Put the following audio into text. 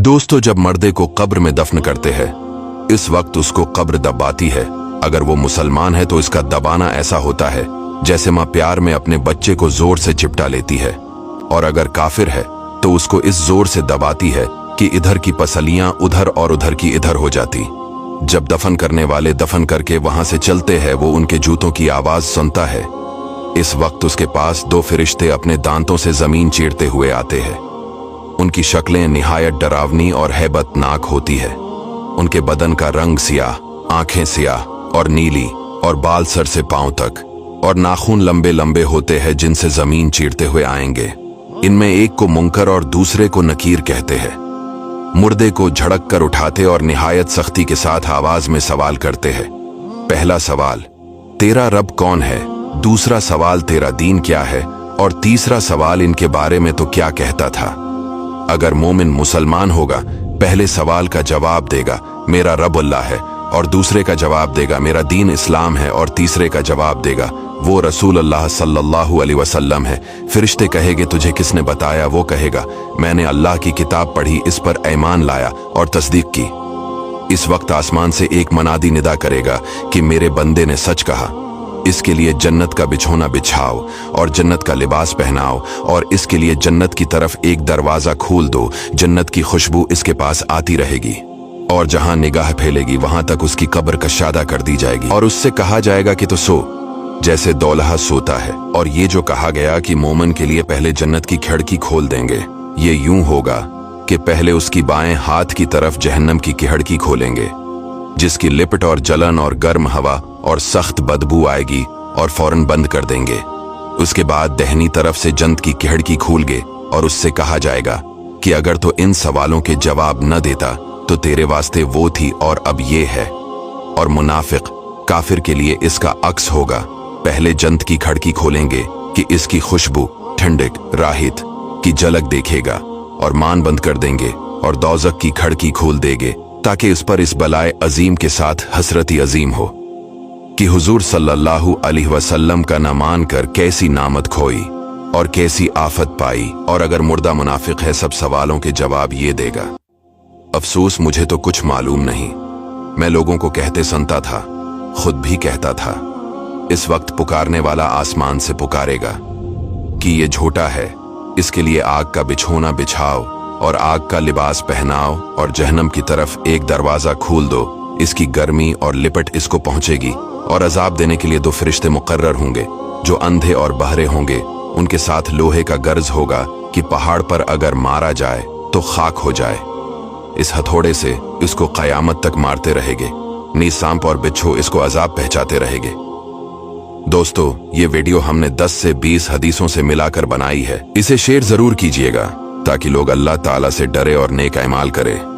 दोस्तों, जब मर्दे को कब्र में दफन करते हैं इस वक्त उसको कब्र दबाती है। अगर वो मुसलमान है तो इसका दबाना ऐसा होता है जैसे माँ प्यार में अपने बच्चे को जोर से चिपटा लेती है, और अगर काफिर है तो उसको इस जोर से दबाती है कि इधर की पसलियां उधर और उधर की इधर हो जाती। जब दफन करने वाले दफन करके वहां से चलते हैं वो उनके जूतों की आवाज सुनता है। इस वक्त उसके पास दो फरिश्ते अपने दांतों से जमीन चीरते हुए आते हैं। उनकी शक्लें निहायत डरावनी और हैबतनाक होती है। उनके बदन का रंग सियाह, आंखें सियाह और नीली, और बाल सर से पांव तक, और नाखून लंबे लंबे होते हैं जिनसे जमीन चीरते हुए आएंगे। इनमें एक को मुनकर और दूसरे को नकीर कहते हैं। मुर्दे को झड़क कर उठाते और निहायत सख्ती के साथ आवाज में सवाल करते हैं। पहला सवाल, तेरा रब कौन है? दूसरा सवाल, तेरा दीन क्या है? और तीसरा सवाल, इनके बारे में तो क्या कहता था? अगर मोमिन मुसलमान होगा पहले सवाल का जवाब देगा मेरा रब अल्लाह है, और दूसरे का जवाब देगा मेरा दीन इस्लाम है, और तीसरे का जवाब देगा वो रसूल अल्लाह सल्लल्लाहु अलैहि वसल्लम है। फरिश्ते कहेंगे तुझे किसने बताया? वो कहेगा मैंने अल्लाह की किताब पढ़ी, इस पर ईमान लाया और तस्दीक की। इस वक्त आसमान से एक मनादी निदा करेगा कि मेरे बंदे ने सच कहा। इसके लिए जन्नत का बिछोना बिछाओ और जन्नत का लिबास पहनाओ, और इसके लिए जन्नत की तरफ एक दरवाजा खोल दो। जन्नत की खुशबू इसके पास आती रहेगी, और जहां निगाह फैलेगी वहां तक उसकी कब्र कशादा कर दी जाएगी, और उससे कहा जाएगा कि तो सो जैसे दौलहा सोता है। और ये जो कहा गया कि मोमिन के लिए पहले जन्नत की खिड़की खोल देंगे, ये यूं होगा कि पहले उसकी बाएं हाथ की तरफ जहन्नम की खिड़की खोलेंगे, जिसकी लिपट और जलन और गर्म हवा और सख्त बदबू आएगी, और फौरन बंद कर देंगे। उसके बाद दहनी तरफ से जन्नत की खिड़की खोलगे और उससे कहा जाएगा कि अगर तो इन सवालों के जवाब न देता तो तेरे वास्ते वो थी और अब ये है। और मुनाफिक काफिर के लिए इसका अक्स होगा। पहले जन्नत की खिड़की खोलेंगे कि इसकी खुशबू, ठंडक, राहत की झलक देखेगा, और मान बंद कर देंगे और दोज़ख की खिड़की खोल देंगे ताकि उस पर इस बलाए अजीम के साथ हसरती अजीम हो कि हुजूर सल्लल्लाहु अलैहि वसल्लम का न मान कर कैसी नामत खोई और कैसी आफत पाई। और अगर मुर्दा मुनाफिक है सब सवालों के जवाब ये देगा, अफसोस मुझे तो कुछ मालूम नहीं, मैं लोगों को कहते सुनता था, खुद भी कहता था। इस वक्त पुकारने वाला आसमान से पुकारेगा कि ये झूठा है, इसके लिए आग का बिछोना बिछाओ और आग का लिबास पहनाओ, और जहन्नम की तरफ एक दरवाजा खोल दो। इसकी गर्मी और लिपट इसको पहुंचेगी, और अजाब देने के लिए दो फरिश्ते मुकर्रर होंगे जो अंधे और बहरे होंगे। उनके साथ लोहे का गर्ज होगा कि पहाड़ पर अगर मारा जाए तो खाक हो जाए। इस हथौड़े से इसको कयामत तक मारते रहेंगे। नीज सांप और बिच्छू इसको अजाब पहुंचाते रहेंगे। दोस्तों, ये वीडियो हमने 10 से 20 हदीसों से मिलाकर बनाई है। इसे शेयर जरूर कीजिएगा ताकि लोग अल्लाह ताला से डरे और नेक अमाल करें।